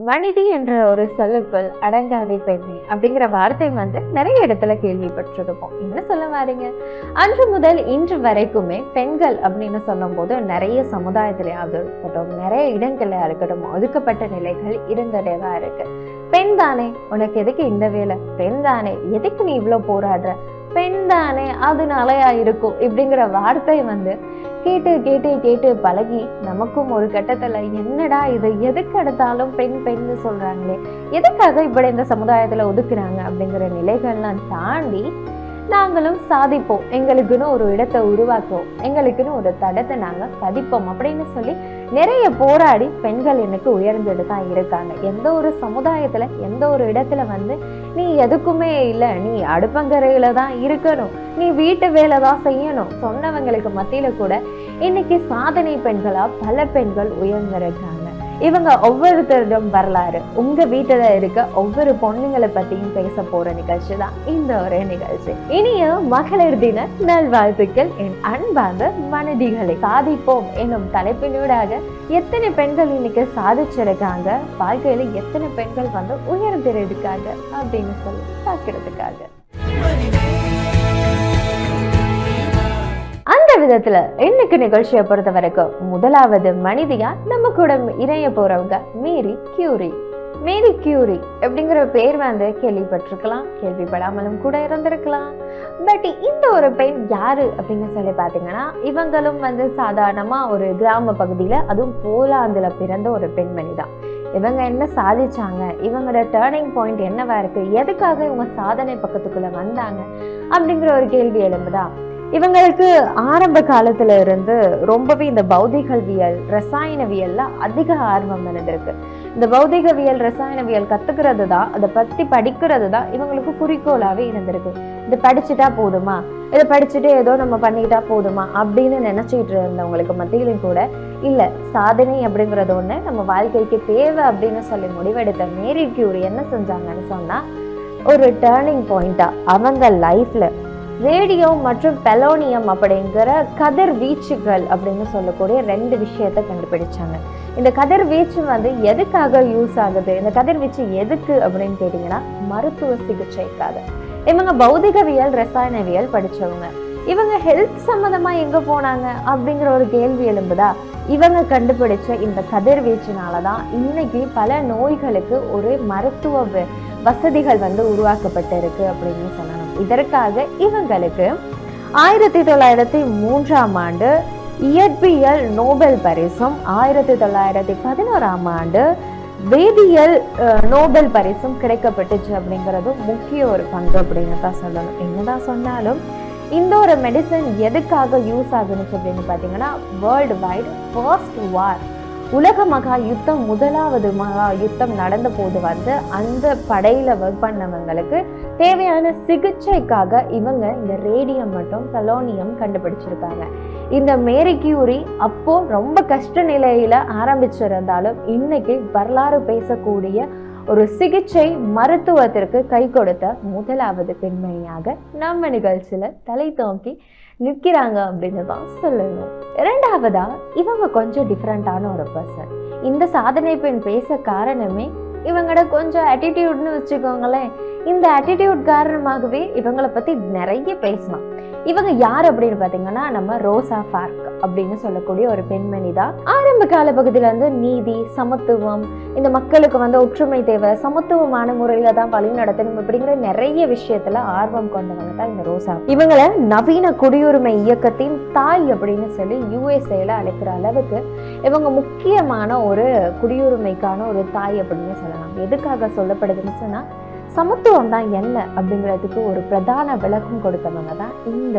மனிதி என்ற ஒரு சொல்லுக்குள் அடங்காதை பெண்ணை அப்படிங்கிற வார்த்தை நிறைய இடத்துல கேள்விப்பட்டிருப்போம். என்ன சொல்ல வாரீங்க? அன்று முதல் இன்று வரைக்குமே பெண்கள் அப்படின்னு சொல்லும் போது நிறைய சமுதாயத்திலேயாவது இருக்கட்டும், நிறைய இடங்கள்ல இருக்கட்டும், ஒதுக்கப்பட்ட நிலைகள் இருந்துட்டே தான் இருக்கு. பெண் தானே, உனக்கு எதுக்கு இந்த வேலை? பெண் தானே, எதுக்கு நீ இவ்வளவு போராடுற? பெண் தானே, அது நலையா இருக்கும் இப்படிங்கிற வார்த்தை கேட்டு கேட்டு கேட்டு பழகி நமக்கும் ஒரு கட்டத்துல என்னடா இது, எதுக்கு எடுத்தாலும் பெண் பெண்ணு சொல்றாங்களே, எதுக்காக இப்படி இந்த சமுதாயத்துல ஒதுக்குறாங்க அப்படிங்கிற நிலைகள்லாம் தாண்டி நாங்களும் சாதிப்போம், எங்களுக்குன்னு ஒரு இடத்தை உருவாக்குவோம், எங்களுக்குன்னு ஒரு தடத்தை நாங்க பதிப்போம் அப்படின்னு சொல்லி நிறைய போராடி பெண்கள் எனக்கு உயர்ந்துட்டு தான் இருக்காங்க. எந்த ஒரு சமுதாயத்துல எந்த ஒரு இடத்துல நீ எதுக்குமே இல்லை, நீ அடுப்பங்கரையில தான் இருக்கணும், நீ வீட்டு வேலை தான் செய்யணும் சொன்னவங்களுக்கு மத்தியில கூட இன்னைக்கு சாதனை பெண்களா பல பெண்கள் உயர்ந்திருக்காங்க. இவங்க ஒவ்வொருத்தரும் வரலாறு, உங்க வீட்டுல இருக்க ஒவ்வொரு பொண்ணுங்களை பத்தியும் பேச போற நிகழ்ச்சி தான் இந்த ஒரே நிகழ்ச்சி. இனிய மகளிர் தின நல்வாழ்த்துக்கள் என் அன்பார்ந்த மனைவிகளை. சாதிப்போம் என்னும் தலைப்பினூடாக எத்தனை பெண்கள் இன்னைக்கு சாதிச்சிருக்காங்க, வாழ்க்கையில எத்தனை பெண்கள் உயர்ந்திருக்காங்க அப்படின்னு சொல்லி பார்க்கறதுக்காக அந்த விதத்துல இன்னைக்கு நிகழ்ச்சியை பொறுத்த வரைக்கும் முதலாவது மனிதியா நம்ம கூட இணைய போறவங்க மேரி கியூரி. மேரி கியூரி அப்படிங்கிற பேர் கேள்விப்பட்டிருக்கலாம், கேள்விப்படாமலும் கூட இருந்திருக்கலாம். பட் இந்த ஒரு பெண் யாரு அப்படின்னு சொல்லி பாத்தீங்கன்னா, இவங்களும் சாதாரணமா ஒரு கிராம பகுதியில, அதுவும் போலாந்துல பிறந்த ஒரு பெண்மணி தான். இவங்க என்ன சாதிச்சாங்க, இவங்களோட டேர்னிங் பாயிண்ட் என்னவா இருக்கு, எதுக்காக இவங்க சாதனை பக்கத்துக்குள்ள வந்தாங்க அப்படிங்கிற ஒரு கேள்வி எழும்புதான். இவங்களுக்கு ஆரம்ப காலத்துல இருந்து ரொம்பவே இந்த பௌதிகவியல் ரசாயனவியல்ல அதிக ஆர்வம் இருந்திருக்கு. இந்த பௌதிகவியல் ரசாயனவியல் கத்துக்கிறது தான், அதை பத்தி படிக்கிறது தான் இவங்களுக்கு குறிக்கோளாவே இருந்திருக்கு. இதை படிச்சுட்டா போதுமா, இதை படிச்சுட்டு ஏதோ நம்ம பண்ணிக்கிட்டா போதுமா அப்படின்னு நினைச்சிட்டு இருந்தவங்களுக்கு மத்தியிலும் கூட இல்ல, சாதனை அப்படிங்கறது ஒண்ணு நம்ம வாழ்க்கைக்கு தேவை அப்படின்னு சொல்லி முடிவெடுத்த மேரி கியூரி என்ன செஞ்சாங்கன்னு சொன்னா, ஒரு டேர்னிங் பாயிண்டா அவங்க லைஃப்ல ரேடியோ மற்றும் பெலோனியம் அப்படிங்கிற கதிர்வீச்சுகள் அப்படின்னு சொல்லக்கூடிய 2 விஷயத்தை கண்டுபிடிச்சாங்க. இந்த கதிர்வீச்சு எதுக்காக யூஸ் ஆகுது, இந்த கதிர்வீச்சு எதுக்கு அப்படின்னு கேட்டீங்கன்னா மருத்துவ சிகிச்சைக்காக. இவங்க பௌதிகவியல் ரசாயனவியல் படிச்சவங்க. இவங்க ஹெல்த் சம்மந்தமா எங்க போனாங்க அப்படிங்கிற ஒரு கேள்வி எழும்புதா. இவங்க கண்டுபிடிச்ச இந்த கதிர்வீச்சினாலதான் இன்னைக்கு பல நோய்களுக்கு ஒரு மருத்துவ வசதிகள் உருவாக்கப்பட்டிருக்கு அப்படின்னு சொல்லணும். இதற்காக இவங்களுக்கு 1903ஆம் ஆண்டு இயற்பியல் நோபல் பரிசும் 1911ஆம் ஆண்டு வேதியியல் நோபல் பரிசும் கிடைக்கப்பட்டுச்சு அப்படிங்கிறது முக்கிய ஒரு பங்கு அப்படின்னு தான் சொல்லணும். என்னதான் சொன்னாலும் இந்த ஒரு மெடிசன் எதுக்காக யூஸ் ஆகுனுச்சு அப்படின்னு பார்த்தீங்கன்னா, வேர்ல்டு வைடு ஃபர்ஸ்ட் வார், உலக மகா யுத்தம், முதலாவது மகா யுத்தம் நடந்த போது அந்த படையில ஒர்க் பண்ணவங்களுக்கு தேவையான சிகிச்சைக்காக இவங்க இந்த ரேடியம் மற்றும் பெலோனியம் கண்டுபிடிச்சிருக்காங்க. இந்த மேரி கியூரி அப்போ ரொம்ப கஷ்ட நிலையில ஆரம்பிச்சிருந்தாலும் இன்னைக்கு வரலாறு பேசக்கூடிய ஒரு சிகிச்சை மருத்துவத்திற்கு கை கொடுத்த முதலாவது பெண்மணியாக நம்ம நிகழ்ச்சியில தலை தோக்கி நிற்கிறாங்க அப்படின்னு தான் சொல்லணும். இரண்டாவதா இவங்க கொஞ்சம் டிஃப்ரெண்டான ஒரு பர்சன். இந்த சாதனை பெண் பேச காரணமே இவங்களோட கொஞ்சம் ஆட்டிடியூட்னு வச்சுக்கோங்களேன். இந்த ஆட்டிடியூட் காரணமாகவே இவங்களை பத்தி நிறைய பேசலாம். இவங்க யார் அப்படின்னு பாத்தீங்கன்னா, நம்ம ரோசா பார்க் அப்படின்னு சொல்லக்கூடிய ஒரு பெண்மணி தான். ஆரம்ப கால பகுதியில நீதி, சமத்துவம், இந்த மக்களுக்கு ஒற்றுமை தேவை, சமத்துவமான முறையில தான் வழி நடத்தணும் அப்படிங்கிற நிறைய விஷயத்துல ஆர்வம் கொண்டவங்க தான் இந்த ரோசா. இவங்களை நவீன குடியுரிமை இயக்கத்தின் தாய் அப்படின்னு சொல்லி USA அழைக்கிற அளவுக்கு இவங்க முக்கியமான ஒரு குடியுரிமைக்கான ஒரு தாய் அப்படின்னு சொல்லலாம். எதுக்காக சொல்லப்படுதுன்னு சொன்னா, சமத்துவம் தான் என்ன அப்படிங்கிறதுக்கு ஒரு பிரதான விளக்கம் கொடுத்தவங்க தான் இந்த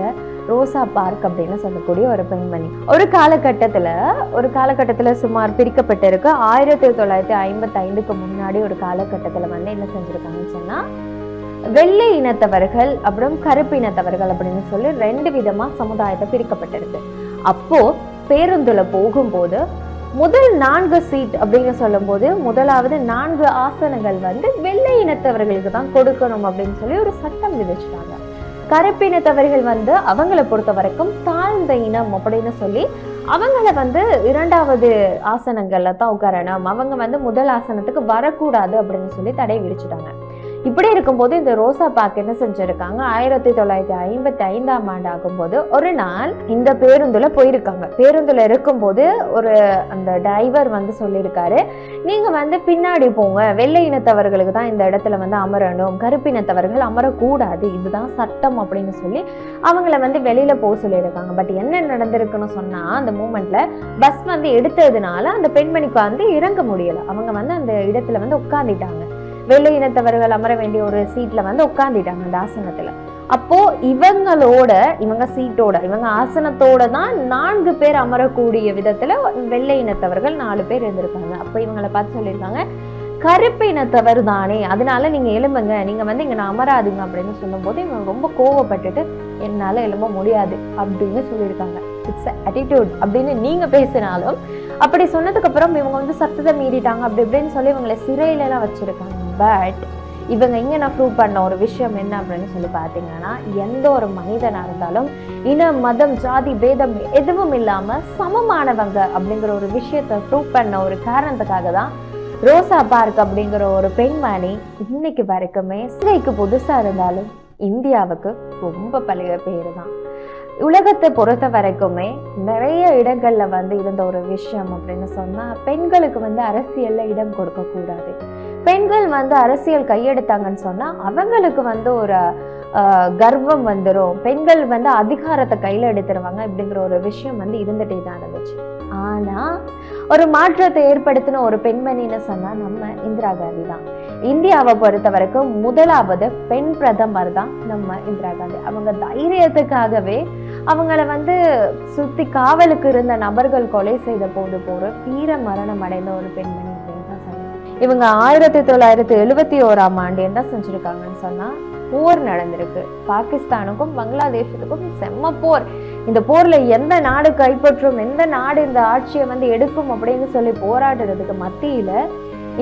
ரோசா பார்க் அப்படின்னு சொல்லக்கூடிய ஒரு பெண்மணி. ஒரு காலகட்டத்துல சுமார் பிரிக்கப்பட்டிருக்கு. 1955க்கு முன்னாடி ஒரு காலகட்டத்துல என்ன செஞ்சிருக்காங்கன்னு சொன்னா, வெள்ளை இனத்தவர்கள் அப்புறம் கருப்பு இனத்தவர்கள் அப்படின்னு சொல்லி 2 விதமா சமுதாயத்தை பிரிக்கப்பட்டிருக்கு. அப்போ பேருந்துல போகும்போது முதல் 4 சீட் அப்படின்னு சொல்லும் போது முதலாவது 4 ஆசனங்கள் வெள்ளை இனத்தவர்களுக்கு தான் கொடுக்கணும் அப்படின்னு சொல்லி ஒரு சட்டம் விதிச்சிட்டாங்க. கருப்பினத்தவர்கள் அவங்களை பொறுத்த வரைக்கும் தாழ்ந்த இனம் அப்படின்னு சொல்லி அவங்கள வந்து 2வது ஆசனங்கள்ல தான் உட்காரணும், அவங்க வந்து முதல் ஆசனத்துக்கு வரக்கூடாது அப்படின்னு சொல்லி தடை விதிச்சுட்டாங்க. இப்படி இருக்கும்போது இந்த ரோசா பார்க் என்ன செஞ்சிருக்காங்க, 1955ஆம் ஆண்டு ஆகும்போது ஒரு நாள் இந்த பேருந்துல போயிருக்காங்க. பேருந்துல இருக்கும்போது அந்த டிரைவர் வந்து சொல்லியிருக்காரு, நீங்க வந்து பின்னாடி போங்க, வெள்ளை இனத்தவர்களுக்கு தான் இந்த இடத்துல வந்து அமரணும், கருப்பினத்தவர்கள் அமரக்கூடாது, இதுதான் சட்டம் அப்படின்னு சொல்லி அவங்கள வந்து வெளியில போக சொல்லியிருக்காங்க. பட் என்ன நடந்திருக்குன்னு சொன்னா, அந்த மூமெண்ட்ல பஸ் வந்து எடுத்ததுனால அந்த பெண்மணிக்கு வந்து இறங்க முடியல. அவங்க வந்து அந்த இடத்துல வந்து உட்கார்ந்துட்டாங்க. வெள்ளை இனத்தவர்கள் அமர வேண்டிய ஒரு சீட்ல வந்து உட்கார்ந்துட்டாங்க அந்த ஆசனத்துல. அப்போ இவங்க சீட்டோட, இவங்க ஆசனத்தோட தான் 4 பேர் அமரக்கூடிய விதத்துல வெள்ளை இனத்தவர்கள் 4 பேர் இருந்திருக்காங்க. அப்ப இவங்களை பார்த்து சொல்லியிருக்காங்க, கருப்பு இனத்தவர் தானே, அதனால நீங்க எழும்புங்க, நீங்க வந்து இங்க அமராதுங்க அப்படின்னு சொல்லும் போது இவங்க ரொம்ப கோவப்பட்டுட்டு, என்னால எழும்ப முடியாது அப்படின்னு சொல்லியிருக்காங்க. இட்ஸ் அட்டிடியூட் அப்படின்னு நீங்க பேசினாலும், அப்படி சொன்னதுக்கு அப்புறம் இவங்க வந்து சத்தத்தை மீறிட்டாங்க அப்படி இப்படின்னு சொல்லி இவங்களை சிறையில எல்லாம் வச்சிருக்காங்க. பட் இவங்க இங்க நான் ப்ரூவ் பண்ண ஒரு விஷயம் என்ன அப்படின்னு சொல்லி பாத்தீங்கன்னா, எந்த ஒரு மனிதனா இருந்தாலும் இன மதம் ஜாதி பேதம் எதுவும் இல்லாம சமமானவங்க அப்படிங்கிற ஒரு விஷயத்தை ப்ரூவ் பண்ண ஒரு காரணத்துக்காக தான் ரோசா பார்க் அப்படிங்கிற ஒரு பெண்மணி இன்னைக்கு வரைக்குமே சிலைக்கு புதுசா இருந்தாலும் இந்தியாவுக்கு ரொம்ப பழைய பேரு தான். உலகத்தை பொறுத்த வரைக்குமே நிறைய இடங்கள்ல வந்து இருந்த ஒரு விஷயம் அப்படின்னு சொன்னா, பெண்களுக்கு வந்து அரசியல்ல இடம் கொடுக்க கூடாது. பெண்கள் வந்து அரசியல் கையெடுத்தாங்கன்னு சொன்னா அவங்களுக்கு வந்து ஒரு கர்வம் வந்துடும், பெண்கள் வந்து அதிகாரத்தை கையில எடுத்துருவாங்க அப்படிங்கிற ஒரு விஷயம் வந்து இருந்துட்டே தான் இருந்துச்சு. ஆனா ஒரு மாற்றத்தை ஏற்படுத்தின ஒரு பெண்மணின்னு சொன்னா நம்ம இந்திரா காந்தி தான். இந்தியாவை பொறுத்த வரைக்கும் முதலாவது பெண் பிரதமர் தான் நம்ம இந்திரா காந்தி. அவங்க தைரியத்துக்காகவே அவங்கள வந்து சுத்தி காவலுக்கு இருந்த நபர்கள் கொலை செய்த போது வீர மரணம் அடைந்த ஒரு பெண்மணி அப்படின்னு தான் சொல்லலாம். இவங்க 1971ஆம் ஆண்டு என்ன செஞ்சிருக்காங்கன்னு சொன்னா, போர் நடந்திருக்கு. பாகிஸ்தானுக்கும் பங்களாதேஷத்துக்கும் செம்ம போர். இந்த போர்ல எந்த நாடு கைப்பற்றும், எந்த நாடு இந்த ஆட்சியை வந்து எடுக்கும் அப்படின்னு சொல்லி போராடுறதுக்கு மத்தியில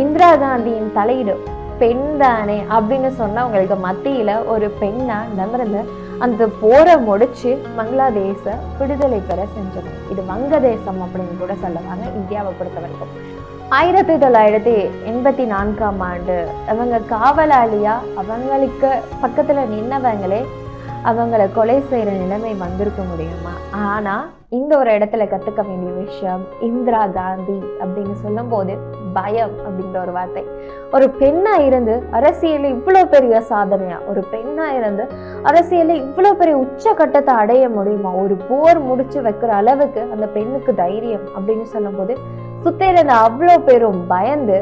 இந்திரா காந்தியின் தலையீடு, பெண் தானே அப்படின்னு சொன்னா உங்களுக்கு மத்தியில ஒரு பெண்ணா நிமிர்ந்து அந்த போரை முடிச்சு பங்களாதேச விடுதலை பெற செஞ்சது. இது வங்கதேசம் அப்படின்னு கூட சொல்லுவாங்க இந்தியாவை பொறுத்த வரைக்கும். 1984ஆம் ஆண்டு அவங்க காவலாளியா அவங்களுக்கு பக்கத்துல நின்னவங்களே அவங்கள கொலை செய்யற நிலைமை வந்திருக்க முடியுமா? ஆனா இந்த ஒரு இடத்துல கத்துக்க வேண்டிய விஷயம், இந்திரா காந்தி அப்படின்னு சொல்லும் போது பயம் அப்படிங்கிற ஒரு வார்த்தை. ஒரு பெண்ணா இருந்து அரசியல இவ்வளவு பெரிய சாதனையா, ஒரு பெண்ணா இருந்து அரசியல இவ்வளவு பெரிய உச்சகட்டத்தை அடைய முடியுமா? ஒரு போர் முடிச்சு வைக்கிற அளவுக்கு அந்த பெண்ணுக்கு தைரியம் அப்படின்னு சொல்லும் போது சுத்தி இருந்த அவ்வளோ பேரும் பயந்து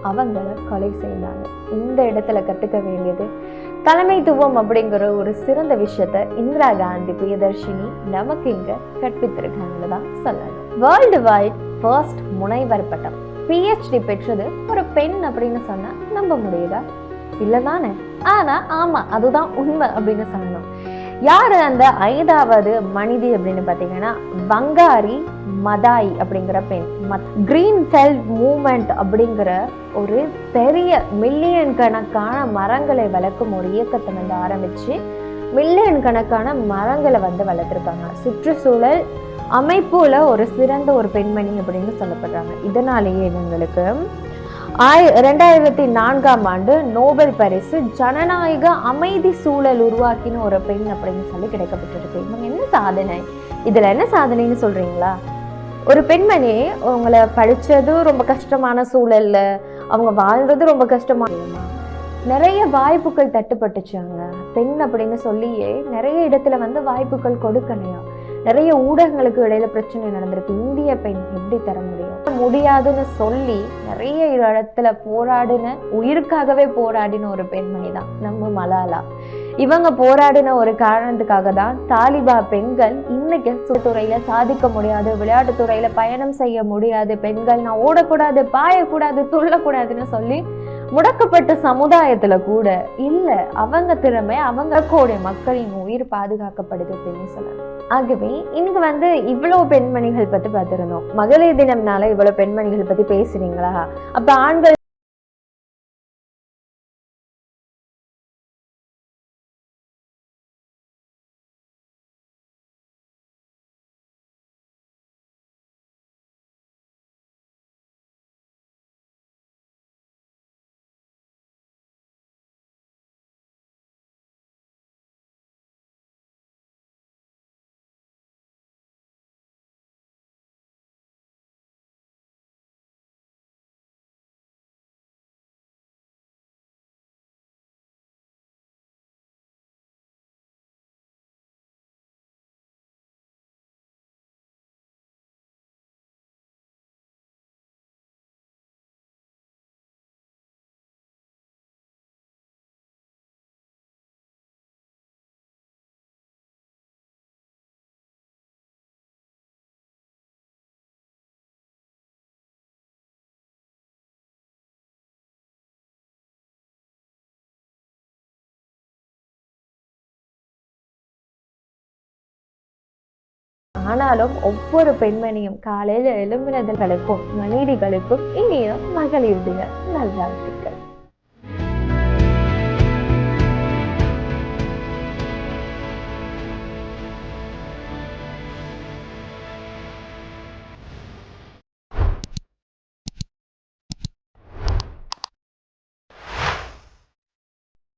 அவங்கள கொலை செய்தாங்க. இந்த இடத்துல கத்துக்க வேண்டியது தலைமைத்துவம் அப்படிங்கிற ஒரு சிறந்த விஷயத்த இந்திரா காந்தி பிரியதர்ஷினி நமக்கு இங்க கற்பித்திருக்காங்கன்னு தான் சொல்லணும். வேர்ல்டு வைட் ஃபர்ஸ்ட் முனைவர் பட்டம் PhD பெற்றது ஒரு பெண் அப்படின்னு சொன்னா நம்ப முடியுதா? இல்லதானே? ஆனா ஆமா, அதுதான் உண்மை அப்படின்னு சொல்லணும். யாரு அந்த 5வது மனிதி அப்படின்னு பாத்தீங்கன்னா, வங்காரி மதாய் அப்படிங்கிற பெண். கிரீன் பெல்ட் மூவ்மெண்ட் அப்படிங்கிற ஒரு பெரிய மில்லியன் கணக்கான மரங்களை வளர்க்கும் ஒரு இயக்கத்தை வந்து ஆரம்பிச்சு மில்லியன் கணக்கான மரங்களை வந்து வளர்த்துருக்காங்க. சுற்றுச்சூழல் அமைப்புல ஒரு சிறந்த ஒரு பெண்மணி அப்படின்னு சொல்லப்படுறாங்க. இதனாலேயே இவங்களுக்கு 2004ஆம் ஆண்டு நோபல் பரிசு ஜனநாயக அமைதி சூழல் உருவாக்கின ஒரு பெண் அப்படின்னு சொல்லி கிடைக்கப்பட்டிருக்கு. இவங்க என்ன சாதனை, இதுல என்ன சாதனைன்னு சொல்றீங்களா? ஒரு பெண்மணி அவங்கள படிச்சது ரொம்ப கஷ்டமான சூழல்ல, அவங்க வாழ்ந்தது ரொம்ப கஷ்டமான, நிறைய வாய்ப்புகள் தட்டுப்பட்டுச்சாங்க. பெண் அப்படின்னு சொல்லியே நிறைய இடத்துல வந்து வாய்ப்புகள் கொடுக்கலையா, நிறைய ஊடகங்களுக்கு இடையில பிரச்சனை நடந்திருக்கு. இந்திய பெண் எப்படி தர முடியாதுன்னு சொல்லி நிறைய இடத்துல போராடின, உயிருக்காகவே போராடின ஒரு பெண்மணி தான் நம்ம மலாலா. இவங்க போராடின ஒரு காரணத்துக்காக தான் தாலிபா பெண்கள் இன்னைக்கு துறையில சாதிக்க முடியாது, விளையாட்டு துறையில பயணம் செய்ய முடியாது, பெண்கள் நான் ஓடக்கூடாது, பாயக்கூடாது, துள்ளக்கூடாதுன்னு சொல்லி முடக்கப்பட்ட சமுதாயத்துல கூட இல்ல, அவங்க திறமை, அவங்க கோடி மக்களின் உயிர் பாதுகாக்கப்படுது அப்படின்னு சொல்லலாம். ஆகவே இன்னைக்கு வந்து இவ்வளவு பெண்மணிகள் பத்தி பார்த்திருந்தோம். மகளிர் தினம்னால இவ்வளவு பெண்மணிகள் பத்தி பேசுறீங்களா? அப்ப ஆண்கள் ஆனாலும் ஒவ்வொரு பெண்மணியும் காலையில எழும்பினர்களுக்கும் மனைவிகளுக்கும் இனிய மகளிர் தின நல்வாழ்த்துக்கள்.